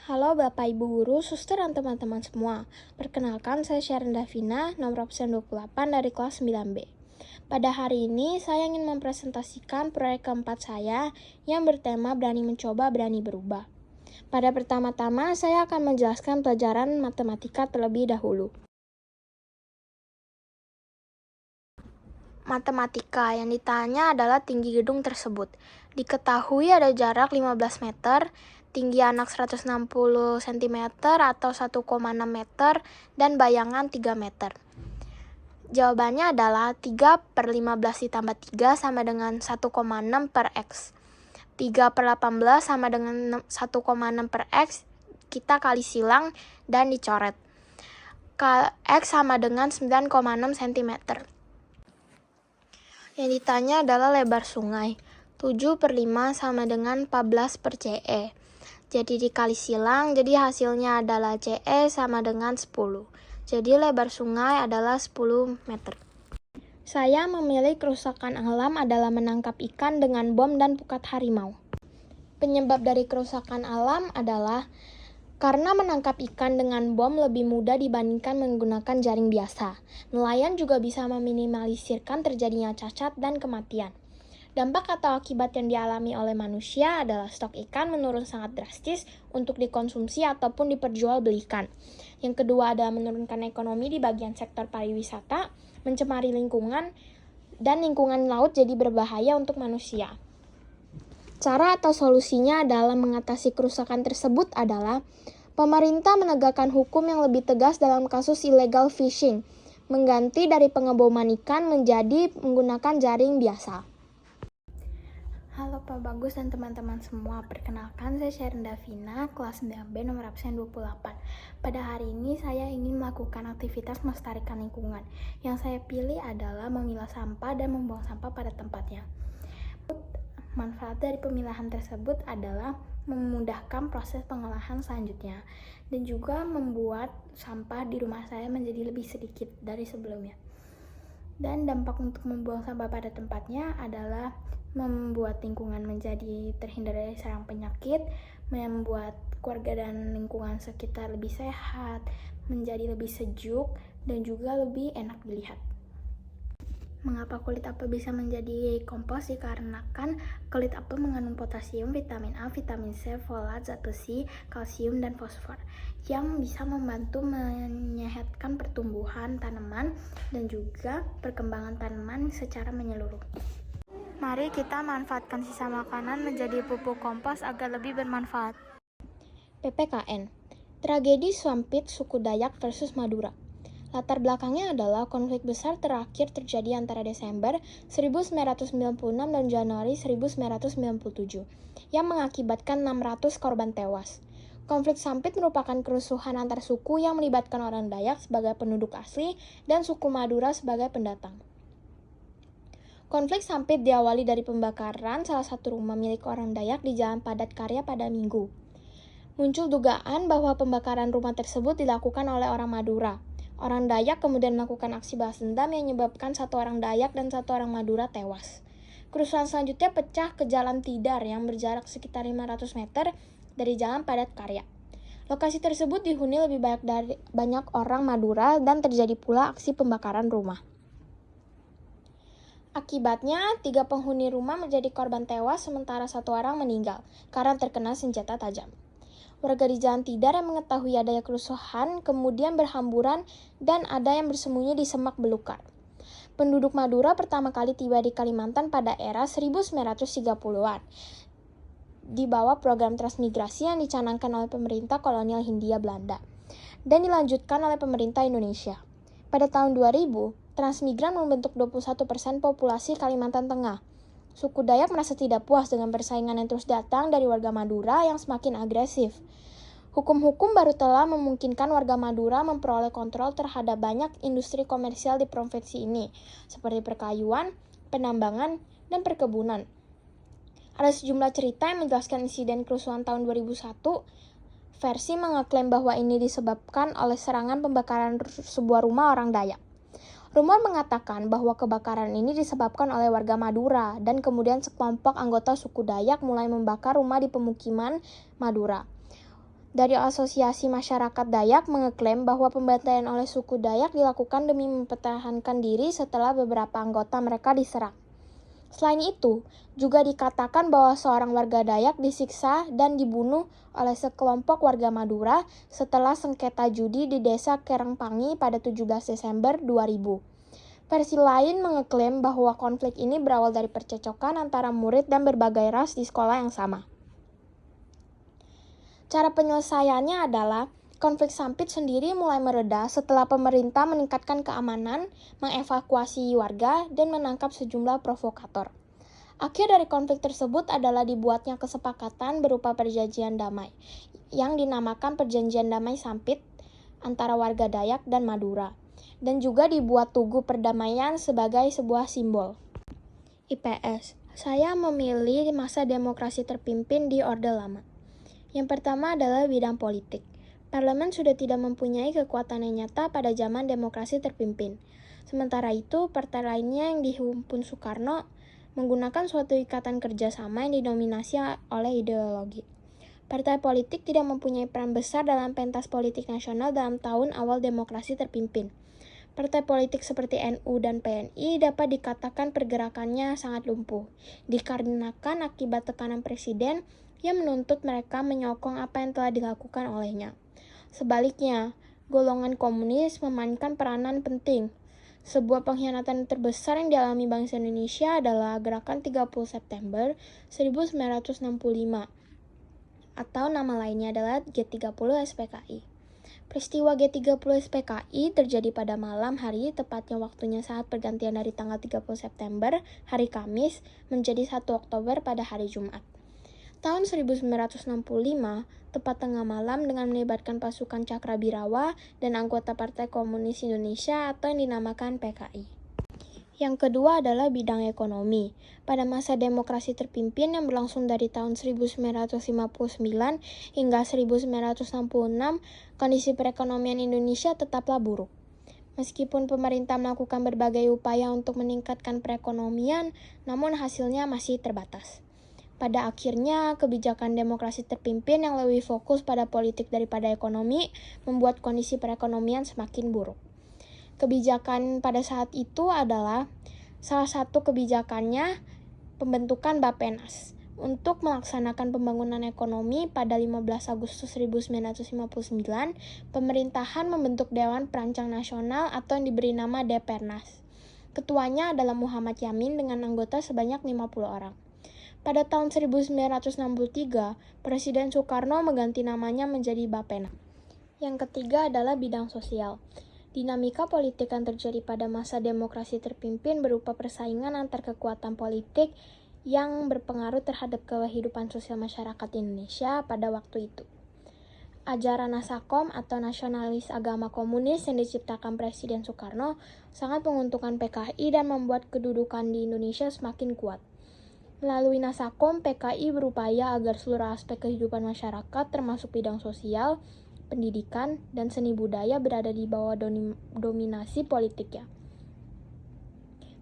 Halo Bapak Ibu Guru, Suster dan teman-teman semua. Perkenalkan, saya Sharon Davina, nomor absen 28 dari kelas 9B. Pada hari ini, saya ingin mempresentasikan proyek keempat saya yang bertema berani mencoba, berani berubah. Pada pertama-tama, saya akan menjelaskan pelajaran matematika terlebih dahulu. Matematika yang ditanya adalah tinggi gedung tersebut. Diketahui ada jarak 15 meter, tinggi anak 160 cm atau 1,6 meter, dan bayangan 3 meter. Jawabannya adalah 3 per 15 ditambah 3 sama dengan 1,6 per X. 3 per 18 sama dengan 1,6 per X, kita kali silang dan dicoret. X sama dengan 9,6 cm. Yang ditanya adalah lebar sungai. 7 per 5 sama dengan 14 per CE. Jadi dikali silang, jadi hasilnya adalah CE sama dengan 10. Jadi lebar sungai adalah 10 meter. Saya memilih kerusakan alam adalah menangkap ikan dengan bom dan pukat harimau. Penyebab dari kerusakan alam adalah karena menangkap ikan dengan bom lebih mudah dibandingkan menggunakan jaring biasa. Nelayan juga bisa meminimalisirkan terjadinya cacat dan kematian. Dampak atau akibat yang dialami oleh manusia adalah stok ikan menurun sangat drastis untuk dikonsumsi ataupun diperjualbelikan. Yang kedua adalah menurunkan ekonomi di bagian sektor pariwisata, mencemari lingkungan, dan lingkungan laut jadi berbahaya untuk manusia. Cara atau solusinya dalam mengatasi kerusakan tersebut adalah pemerintah menegakkan hukum yang lebih tegas dalam kasus illegal fishing, mengganti dari pengeboman ikan menjadi menggunakan jaring biasa. Halo Pak Bagus dan teman-teman semua, perkenalkan saya Sharon Davina, kelas 9B nomor absen 28. Pada hari ini saya ingin melakukan aktivitas melestarikan lingkungan. Yang saya pilih adalah memilah sampah dan membuang sampah pada tempatnya. Manfaat dari pemilahan tersebut adalah memudahkan proses pengolahan selanjutnya dan juga membuat sampah di rumah saya menjadi lebih sedikit dari sebelumnya. Dan dampak untuk membuang sampah pada tempatnya adalah membuat lingkungan menjadi terhindar dari sarang penyakit, membuat keluarga dan lingkungan sekitar lebih sehat, menjadi lebih sejuk, dan juga lebih enak dilihat. Mengapa kulit apel bisa menjadi kompos? Dikarenakan kulit apel mengandung potasium, vitamin A, vitamin C, folat, zat besi, kalsium, dan fosfor yang bisa membantu menyehatkan pertumbuhan tanaman dan juga perkembangan tanaman secara menyeluruh. Mari kita manfaatkan sisa makanan menjadi pupuk kompos agar lebih bermanfaat. PPKN, tragedi Swampit Suku Dayak versus Madura. Latar belakangnya adalah konflik besar terakhir terjadi antara Desember 1996 dan Januari 1997 yang mengakibatkan 600 korban tewas. Konflik Sampit merupakan kerusuhan antar suku yang melibatkan orang Dayak sebagai penduduk asli dan suku Madura sebagai pendatang. Konflik Sampit diawali dari pembakaran salah satu rumah milik orang Dayak di Jalan Padat Karya pada Minggu. Muncul dugaan bahwa pembakaran rumah tersebut dilakukan oleh orang Madura. Orang Dayak kemudian melakukan aksi balas dendam yang menyebabkan satu orang Dayak dan satu orang Madura tewas. Kerusuhan selanjutnya pecah ke Jalan Tidar yang berjarak sekitar 500 meter dari Jalan Padat Karya. Lokasi tersebut dihuni lebih banyak orang Madura dan terjadi pula aksi pembakaran rumah. Akibatnya, 3 penghuni rumah menjadi korban tewas sementara 1 orang meninggal karena terkena senjata tajam. Warga di Jalan Tidar yang mengetahui adanya kerusuhan kemudian berhamburan dan ada yang bersembunyi di semak belukar. Penduduk Madura pertama kali tiba di Kalimantan pada era 1930-an. Di bawah program transmigrasi yang dicanangkan oleh pemerintah kolonial Hindia Belanda dan dilanjutkan oleh pemerintah Indonesia. Pada tahun 2000, transmigran membentuk 21% populasi Kalimantan Tengah. Suku Dayak merasa tidak puas dengan persaingan yang terus datang dari warga Madura yang semakin agresif. Hukum-hukum baru telah memungkinkan warga Madura memperoleh kontrol terhadap banyak industri komersial di provinsi ini, seperti perkayuan, penambangan, dan perkebunan. Ada sejumlah cerita yang menjelaskan insiden kerusuhan tahun 2001. Versi mengeklaim bahwa ini disebabkan oleh serangan pembakaran sebuah rumah orang Dayak. Rumor mengatakan bahwa kebakaran ini disebabkan oleh warga Madura dan kemudian sekelompok anggota suku Dayak mulai membakar rumah di pemukiman Madura. Dari Asosiasi Masyarakat Dayak mengeklaim bahwa pembantaian oleh suku Dayak dilakukan demi mempertahankan diri setelah beberapa anggota mereka diserang. Selain itu, juga dikatakan bahwa seorang warga Dayak disiksa dan dibunuh oleh sekelompok warga Madura setelah sengketa judi di desa Kerengpangi pada 17 Desember 2000. Versi lain mengeklaim bahwa konflik ini berawal dari percecokan antara murid dan berbagai ras di sekolah yang sama. Cara penyelesaiannya adalah konflik Sampit sendiri mulai mereda setelah pemerintah meningkatkan keamanan, mengevakuasi warga, dan menangkap sejumlah provokator. Akhir dari konflik tersebut adalah dibuatnya kesepakatan berupa perjanjian damai, yang dinamakan Perjanjian Damai Sampit antara warga Dayak dan Madura, dan juga dibuat Tugu Perdamaian sebagai sebuah simbol. IPS, saya memilih masa demokrasi terpimpin di Orde Lama. Yang pertama adalah bidang politik. Parlemen sudah tidak mempunyai kekuatan yang nyata pada zaman demokrasi terpimpin. Sementara itu, partai lainnya yang dihimpun Soekarno menggunakan suatu ikatan kerjasama yang didominasi oleh ideologi. Partai politik tidak mempunyai peran besar dalam pentas politik nasional dalam tahun awal demokrasi terpimpin. Partai politik seperti NU dan PNI dapat dikatakan pergerakannya sangat lumpuh, dikarenakan akibat tekanan presiden yang menuntut mereka menyokong apa yang telah dilakukan olehnya. Sebaliknya, golongan komunis memainkan peranan penting. Sebuah pengkhianatan terbesar yang dialami bangsa Indonesia adalah Gerakan 30 September 1965, atau nama lainnya adalah G30 SPKI. Peristiwa G30 SPKI terjadi pada malam hari, tepatnya waktunya saat pergantian dari tanggal 30 September, hari Kamis, menjadi 1 Oktober pada hari Jumat. Tahun 1965, tepat tengah malam dengan melibatkan pasukan Cakrabirawa dan anggota Partai Komunis Indonesia atau yang dinamakan PKI. Yang kedua adalah bidang ekonomi. Pada masa demokrasi terpimpin yang berlangsung dari tahun 1959 hingga 1966, kondisi perekonomian Indonesia tetaplah buruk. Meskipun pemerintah melakukan berbagai upaya untuk meningkatkan perekonomian, namun hasilnya masih terbatas. Pada akhirnya, kebijakan demokrasi terpimpin yang lebih fokus pada politik daripada ekonomi membuat kondisi perekonomian semakin buruk. Kebijakan pada saat itu adalah salah satu kebijakannya pembentukan Bappenas untuk melaksanakan pembangunan ekonomi. Pada 15 Agustus 1959, pemerintahan membentuk Dewan Perancang Nasional atau yang diberi nama Depernas. Ketuanya adalah Muhammad Yamin dengan anggota sebanyak 50 orang. Pada tahun 1963, Presiden Soekarno mengganti namanya menjadi Bappenas. Yang ketiga adalah bidang sosial. Dinamika politik yang terjadi pada masa demokrasi terpimpin berupa persaingan antar kekuatan politik yang berpengaruh terhadap kehidupan sosial masyarakat Indonesia pada waktu itu. Ajaran Nasakom atau nasionalis agama komunis yang diciptakan Presiden Soekarno sangat menguntungkan PKI dan membuat kedudukan di Indonesia semakin kuat. Melalui Nasakom, PKI berupaya agar seluruh aspek kehidupan masyarakat termasuk bidang sosial, pendidikan, dan seni budaya berada di bawah dominasi politiknya.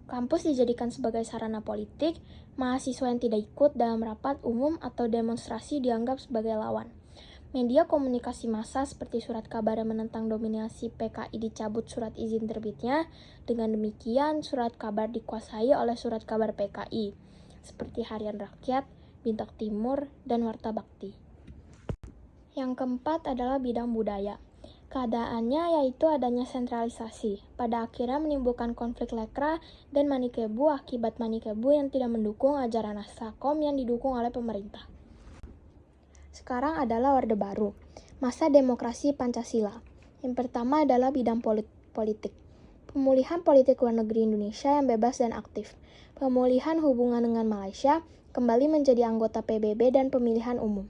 Kampus dijadikan sebagai sarana politik, mahasiswa yang tidak ikut dalam rapat umum atau demonstrasi dianggap sebagai lawan. Media komunikasi massa seperti surat kabar yang menentang dominasi PKI dicabut surat izin terbitnya. Dengan demikian, surat kabar dikuasai oleh surat kabar PKI, seperti Harian Rakyat, Bintang Timur, dan Warta Bakti. Yang keempat adalah bidang budaya. Keadaannya yaitu adanya sentralisasi. Pada akhirnya menimbulkan konflik Lekra dan Manikebu akibat Manikebu yang tidak mendukung ajaran Nasakom yang didukung oleh pemerintah. Sekarang adalah Orde Baru, masa demokrasi Pancasila. Yang pertama adalah bidang politik. Pemulihan politik luar negeri Indonesia yang bebas dan aktif. Pemulihan hubungan dengan Malaysia, kembali menjadi anggota PBB dan pemilihan umum.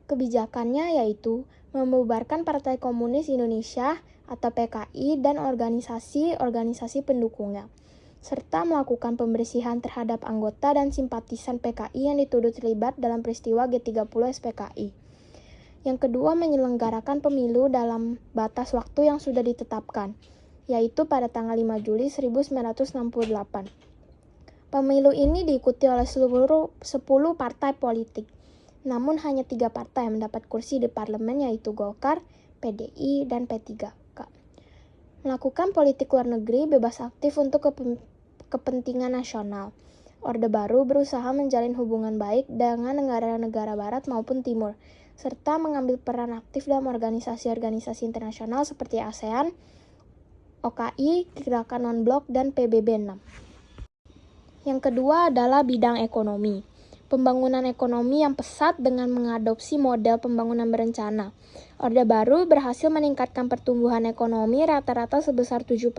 Kebijakannya yaitu membubarkan Partai Komunis Indonesia atau PKI dan organisasi-organisasi pendukungnya, serta melakukan pembersihan terhadap anggota dan simpatisan PKI yang dituduh terlibat dalam peristiwa G30 SPKI. Yang kedua, menyelenggarakan pemilu dalam batas waktu yang sudah ditetapkan, yaitu pada tanggal 5 Juli 1968. Pemilu ini diikuti oleh seluruh 10 partai politik. Namun hanya 3 partai yang mendapat kursi di parlemen, yaitu Golkar, PDI, dan P3K. Melakukan politik luar negeri bebas aktif untuk kepentingan nasional. Orde Baru berusaha menjalin hubungan baik dengan negara-negara barat maupun timur, serta mengambil peran aktif dalam organisasi-organisasi internasional seperti ASEAN, OKI, Gerakan Non-Blok, dan PBB 6. Yang kedua adalah bidang ekonomi. Pembangunan ekonomi yang pesat dengan mengadopsi model pembangunan berencana. Orde Baru berhasil meningkatkan pertumbuhan ekonomi rata-rata sebesar 7%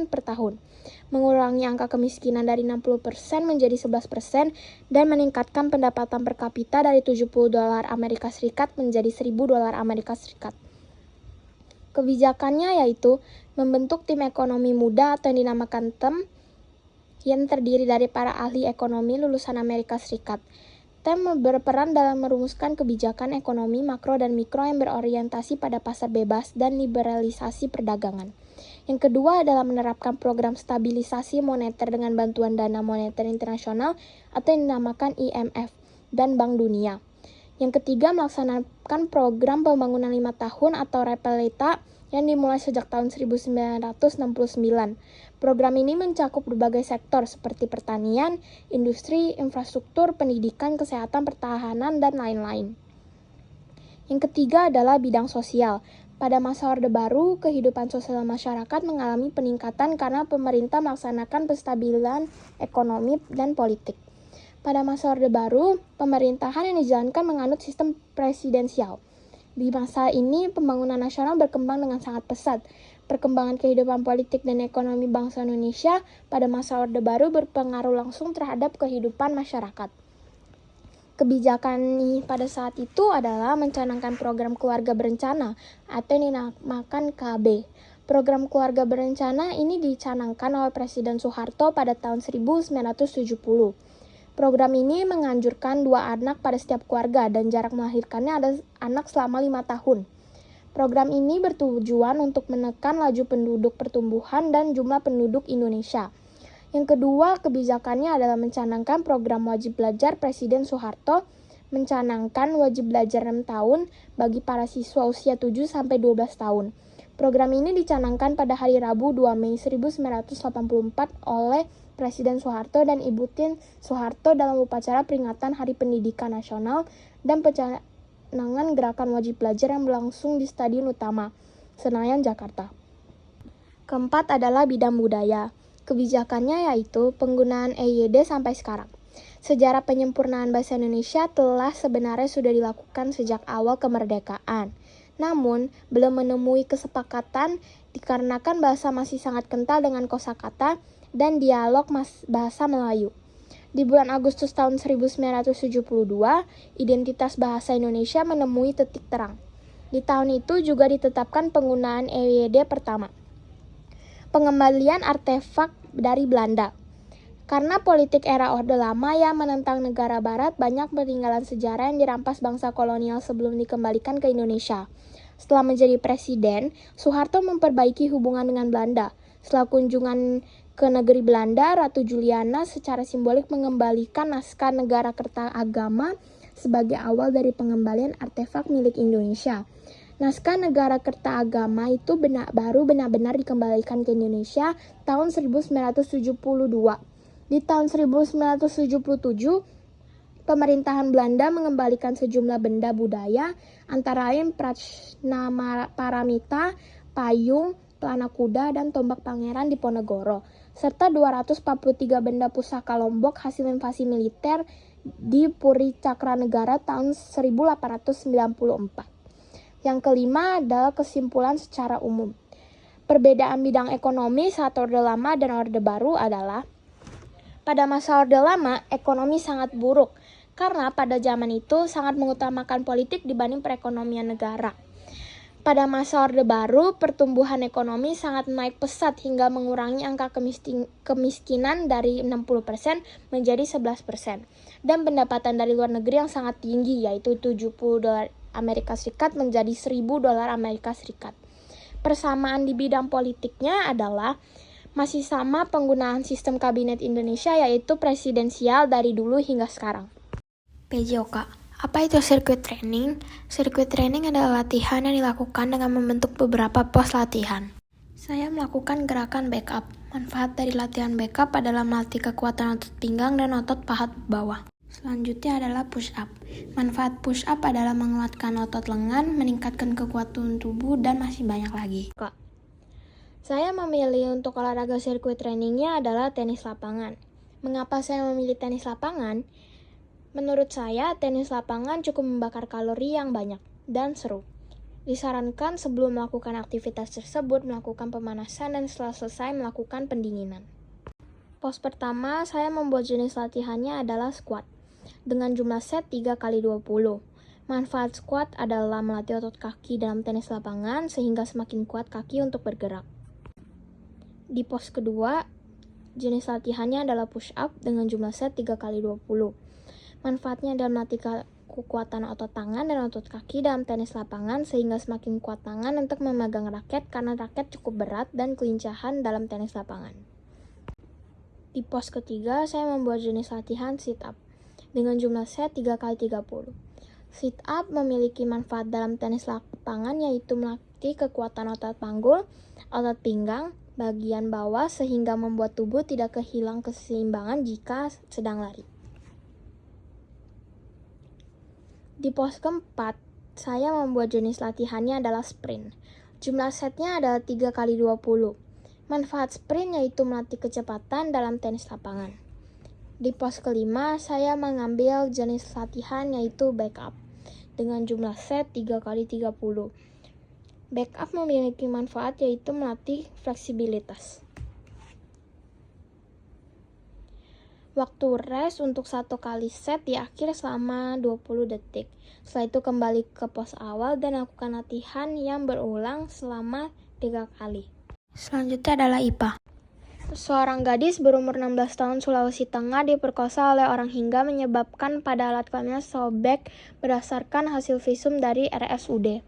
per tahun, mengurangi angka kemiskinan dari 60% menjadi 11%, dan meningkatkan pendapatan per kapita dari $70 Amerika Serikat menjadi $1.000 Amerika Serikat. Kebijakannya yaitu membentuk tim ekonomi muda atau yang dinamakan TEM, yang terdiri dari para ahli ekonomi lulusan Amerika Serikat. TEM berperan dalam merumuskan kebijakan ekonomi makro dan mikro yang berorientasi pada pasar bebas dan liberalisasi perdagangan. Yang kedua adalah menerapkan program stabilisasi moneter dengan bantuan dana moneter internasional atau yang dinamakan IMF dan Bank Dunia. Yang ketiga melaksanakan program pembangunan 5 tahun atau Repelita yang dimulai sejak tahun 1969. Program ini mencakup berbagai sektor seperti pertanian, industri, infrastruktur, pendidikan, kesehatan, pertahanan, dan lain-lain. Yang ketiga adalah bidang sosial. Pada masa Orde Baru, kehidupan sosial masyarakat mengalami peningkatan karena pemerintah melaksanakan penstabilan ekonomi dan politik. Pada masa Orde Baru, pemerintahan yang dijalankan menganut sistem presidensial. Di masa ini, pembangunan nasional berkembang dengan sangat pesat. Perkembangan kehidupan politik dan ekonomi bangsa Indonesia pada masa Orde Baru berpengaruh langsung terhadap kehidupan masyarakat. Kebijakan pada saat itu adalah mencanangkan program keluarga berencana atau yang dinamakan KB. Program keluarga berencana ini dicanangkan oleh Presiden Soeharto pada tahun 1970. Program ini menganjurkan 2 anak pada setiap keluarga dan jarak melahirkannya ada anak selama 5 tahun. Program ini bertujuan untuk menekan laju penduduk pertumbuhan dan jumlah penduduk Indonesia. Yang kedua, kebijakannya adalah mencanangkan program wajib belajar. Presiden Soeharto mencanangkan wajib belajar 6 tahun bagi para siswa usia 7-12 tahun. Program ini dicanangkan pada hari Rabu 2 Mei 1984 oleh Presiden Soeharto dan Ibu Tien Soeharto dalam upacara peringatan Hari Pendidikan Nasional dan pencanangan gerakan wajib belajar yang berlangsung di Stadion Utama, Senayan, Jakarta. Keempat adalah bidang budaya. Kebijakannya yaitu penggunaan EYD sampai sekarang. Sejarah penyempurnaan bahasa Indonesia telah sebenarnya sudah dilakukan sejak awal kemerdekaan. Namun, belum menemui kesepakatan dikarenakan bahasa masih sangat kental dengan kosakata dan dialog bahasa Melayu. Di bulan Agustus tahun 1972, identitas bahasa Indonesia menemui titik terang. Di tahun itu juga ditetapkan penggunaan EYD pertama. Pengembalian artefak dari Belanda. Karena politik era Orde Lama yang menentang negara barat, banyak peninggalan sejarah yang dirampas bangsa kolonial sebelum dikembalikan ke Indonesia. Setelah menjadi presiden, Soeharto memperbaiki hubungan dengan Belanda. Setelah kunjungan ke negeri Belanda, Ratu Juliana secara simbolik mengembalikan naskah Negara Kertagama sebagai awal dari pengembalian artefak milik Indonesia. Naskah Negara Kertagama itu baru benar-benar dikembalikan ke Indonesia tahun 1972. Di tahun 1977, pemerintahan Belanda mengembalikan sejumlah benda budaya, antara lain Prajnaparamita, payung, pelana kuda, dan tombak pangeran Diponegoro, serta 243 benda pusaka Lombok hasil invasi militer di Puri Cakranegara tahun 1894. Yang kelima adalah kesimpulan secara umum. Perbedaan bidang ekonomi saat Orde Lama dan Orde Baru adalah pada masa Orde Lama, ekonomi sangat buruk karena pada zaman itu sangat mengutamakan politik dibanding perekonomian negara. Pada masa Orde Baru, pertumbuhan ekonomi sangat naik pesat hingga mengurangi angka kemiskinan dari 60% menjadi 11%. Dan pendapatan dari luar negeri yang sangat tinggi, yaitu $70 Amerika Serikat menjadi $1.000 Amerika Serikat. Persamaan di bidang politiknya adalah masih sama penggunaan sistem kabinet Indonesia, yaitu presidensial dari dulu hingga sekarang. PJOK, Apa itu sirkuit training? Sirkuit training adalah latihan yang dilakukan dengan membentuk beberapa pos latihan. Saya melakukan gerakan backup. Manfaat dari latihan backup adalah melatih kekuatan otot pinggang dan otot pahat bawah. Selanjutnya adalah push up. Manfaat push up adalah menguatkan otot lengan, meningkatkan kekuatan tubuh, dan masih banyak lagi. Saya memilih untuk olahraga sirkuit trainingnya adalah tenis lapangan. Mengapa saya memilih tenis lapangan? Menurut saya, tenis lapangan cukup membakar kalori yang banyak dan seru. Disarankan sebelum melakukan aktivitas tersebut, melakukan pemanasan dan setelah selesai melakukan pendinginan. Pos pertama, saya membuat jenis latihannya adalah squat dengan jumlah set 3x20. Manfaat squat adalah melatih otot kaki dalam tenis lapangan sehingga semakin kuat kaki untuk bergerak. Di pos kedua, jenis latihannya adalah push up dengan jumlah set 3x20. Manfaatnya adalah melatih kekuatan otot tangan dan otot kaki dalam tenis lapangan sehingga semakin kuat tangan untuk memegang raket karena raket cukup berat dan kelincahan dalam tenis lapangan. Di pos ketiga, saya membuat jenis latihan sit up dengan jumlah set 3x30. Sit up memiliki manfaat dalam tenis lapangan yaitu melatih kekuatan otot panggul, otot pinggang, bagian bawah sehingga membuat tubuh tidak kehilangan keseimbangan jika sedang lari. Di pos keempat, saya membuat jenis latihannya adalah sprint. Jumlah setnya adalah 3x20. Manfaat sprint yaitu melatih kecepatan dalam tenis lapangan. Di pos kelima, saya mengambil jenis latihan yaitu backup dengan jumlah set 3x30. Backup memiliki manfaat yaitu melatih fleksibilitas. Waktu rest untuk 1 kali set di akhir selama 20 detik. Setelah itu kembali ke pos awal dan lakukan latihan yang berulang selama 3 kali. Selanjutnya adalah IPA. Seorang gadis berumur 16 tahun Sulawesi Tengah diperkosa oleh orang hingga menyebabkan pada alat kelaminnya sobek berdasarkan hasil visum dari RSUD.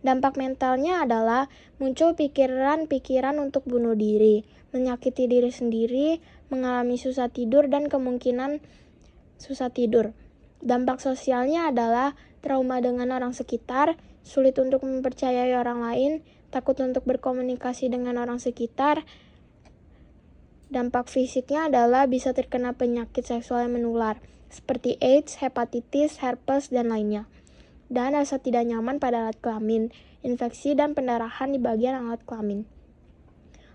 Dampak mentalnya adalah muncul pikiran-pikiran untuk bunuh diri, menyakiti diri sendiri, mengalami susah tidur dan kemungkinan susah tidur. Dampak sosialnya adalah trauma dengan orang sekitar, sulit untuk mempercayai orang lain, takut untuk berkomunikasi dengan orang sekitar. Dampak fisiknya adalah bisa terkena penyakit seksual yang menular, seperti AIDS, hepatitis, herpes, dan lainnya. Dan rasa tidak nyaman pada alat kelamin, infeksi dan pendarahan di bagian alat kelamin.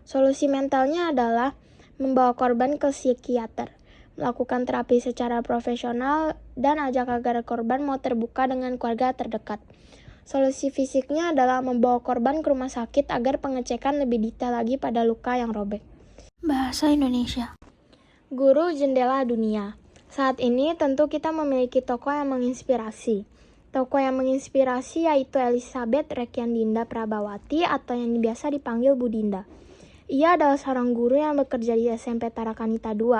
Solusi mentalnya adalah membawa korban ke psikiater, melakukan terapi secara profesional, dan ajak agar korban mau terbuka dengan keluarga terdekat. Solusi fisiknya adalah membawa korban ke rumah sakit agar pengecekan lebih detail lagi pada luka yang robek. Bahasa Indonesia. Guru jendela dunia. Saat ini tentu kita memiliki tokoh yang menginspirasi. Tokoh yang menginspirasi yaitu Elizabeth Rekyandinda Prabawati atau yang biasa dipanggil Bu Dinda. Ia adalah seorang guru yang bekerja di SMP Tarakanita II.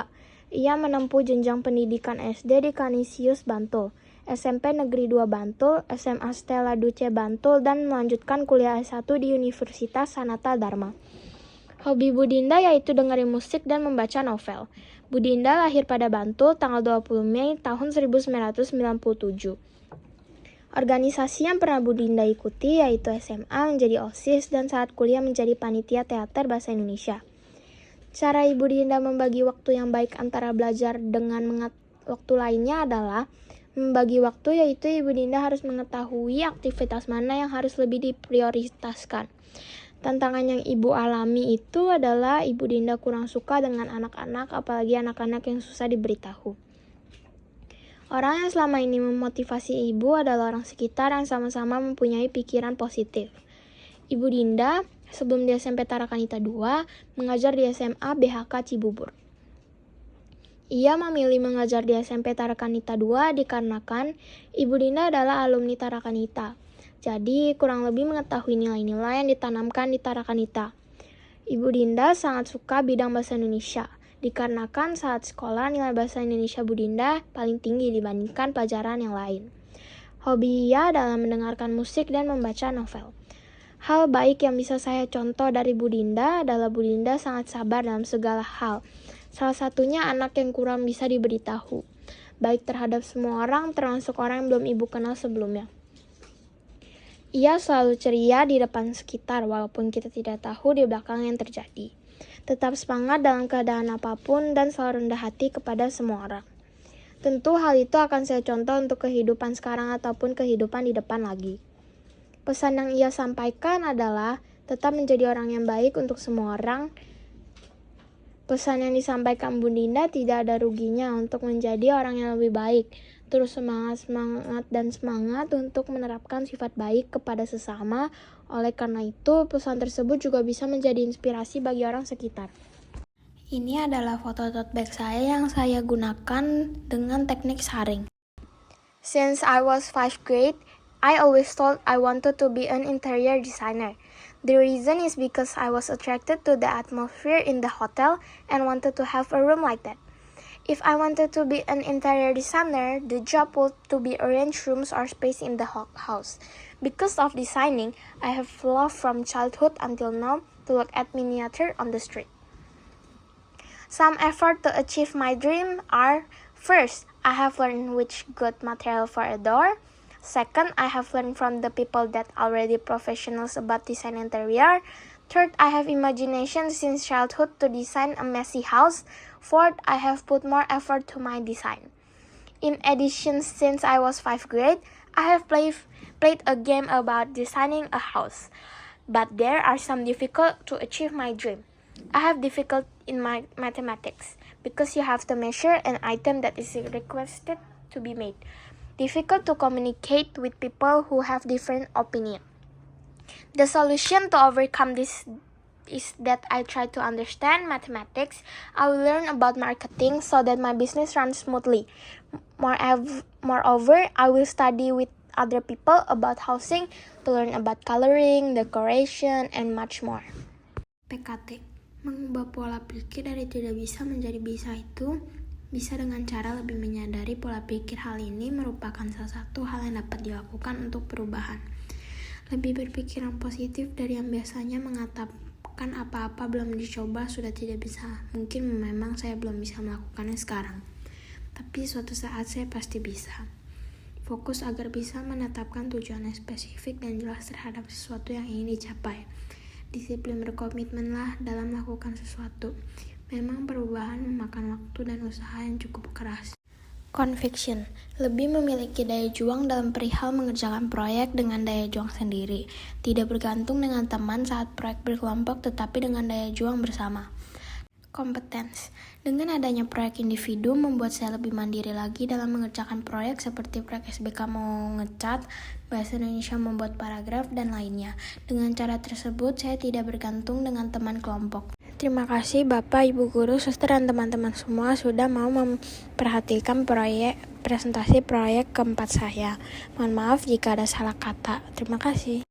Ia menempuh jenjang pendidikan SD di Kanisius Bantul, SMP Negeri 2 Bantul, SMA Stella Duce Bantul, dan melanjutkan kuliah S1 di Universitas Sanata Dharma. Hobi Bu Dinda yaitu dengerin musik dan membaca novel. Bu Dinda lahir pada Bantul tanggal 20 Mei tahun 1997. Organisasi yang pernah Bu Dinda ikuti yaitu SMA menjadi OSIS dan saat kuliah menjadi panitia teater bahasa Indonesia. Cara Ibu Dinda membagi waktu yang baik antara belajar dengan waktu lainnya adalah membagi waktu yaitu Ibu Dinda harus mengetahui aktivitas mana yang harus lebih diprioritaskan. Tantangan yang Ibu alami itu adalah Ibu Dinda kurang suka dengan anak-anak, apalagi anak-anak yang susah diberitahu. Orang yang selama ini memotivasi Ibu adalah orang sekitar yang sama-sama mempunyai pikiran positif. Ibu Dinda sebelum di SMP Tarakanita II mengajar di SMA BHK Cibubur. Ia memilih mengajar di SMP Tarakanita II dikarenakan Ibu Dinda adalah alumni Tarakanita. Jadi kurang lebih mengetahui nilai-nilai yang ditanamkan di Tarakanita. Ibu Dinda sangat suka bidang bahasa Indonesia. Dikarenakan saat sekolah nilai bahasa Indonesia Bu Dinda paling tinggi dibandingkan pelajaran yang lain. Hobi ia adalah mendengarkan musik dan membaca novel. Hal baik yang bisa saya contoh dari Bu Dinda adalah Bu Dinda sangat sabar dalam segala hal. Salah satunya anak yang kurang bisa diberitahu. baik terhadap semua orang, termasuk orang yang belum ibu kenal sebelumnya. Ia selalu ceria di depan sekitar, walaupun kita tidak tahu di belakang yang terjadi. Tetap semangat dalam keadaan apapun dan selalu rendah hati kepada semua orang. Tentu hal itu akan saya contoh untuk kehidupan sekarang ataupun kehidupan di depan lagi. Pesan yang ia sampaikan adalah tetap menjadi orang yang baik untuk semua orang. Pesan yang disampaikan Bu Dinda tidak ada ruginya untuk menjadi orang yang lebih baik. Terus semangat untuk menerapkan sifat baik kepada sesama. Oleh karena itu, pesan tersebut juga bisa menjadi inspirasi bagi orang sekitar. Ini adalah foto tote bag saya yang saya gunakan dengan teknik saring. Since I was 5th grade, I always thought I wanted to be an interior designer. The reason is because I was attracted to the atmosphere in the hotel and wanted to have a room like that. If I wanted to be an interior designer, the job would to be arrange rooms or space in the house. Because of designing, I have loved from childhood until now to look at miniature on the street. Some effort to achieve my dream are: first, I have learned which good material for a door. Second, I have learned from the people that already professionals about design interior. Third, I have imagination since childhood to design a messy house. Fourth, I have put more effort to my design. In addition, since I was 5th grade, I have played a game about designing a house. But there are some difficult to achieve my dream. I have difficult in my mathematics because you have to measure an item that is requested to be made. Difficult to communicate with people who have different opinion. The solution to overcome this is that I try to understand mathematics. I will learn about marketing so that my business runs smoothly. Moreover, I will study with other people about housing to learn about coloring, decoration, and much more. PKT. Mengubah pola pikir dari tidak bisa menjadi bisa itu bisa dengan cara lebih menyadari pola pikir. Hal ini merupakan salah satu hal yang dapat dilakukan untuk perubahan. Lebih berpikiran positif dari yang biasanya mengatakan apa-apa belum dicoba sudah tidak bisa. Mungkin memang saya belum bisa melakukannya sekarang, tapi suatu saat saya pasti bisa. Fokus agar bisa menetapkan tujuan yang spesifik dan jelas terhadap sesuatu yang ingin dicapai. Disiplin berkomitmenlah dalam melakukan sesuatu. Memang perubahan memakan waktu dan usaha yang cukup keras. Conviction, lebih memiliki daya juang dalam perihal mengerjakan proyek dengan daya juang sendiri. Tidak bergantung dengan teman saat proyek berkelompok, tetapi dengan daya juang bersama. Competence, dengan adanya proyek individu membuat saya lebih mandiri lagi dalam mengerjakan proyek seperti proyek SBK mau ngecat, Bahasa Indonesia membuat paragraf, dan lainnya. Dengan cara tersebut, saya tidak bergantung dengan teman kelompok. Terima kasih Bapak, Ibu Guru, Suster, dan teman-teman semua sudah mau memperhatikan presentasi proyek keempat saya. Mohon maaf jika ada salah kata. Terima kasih.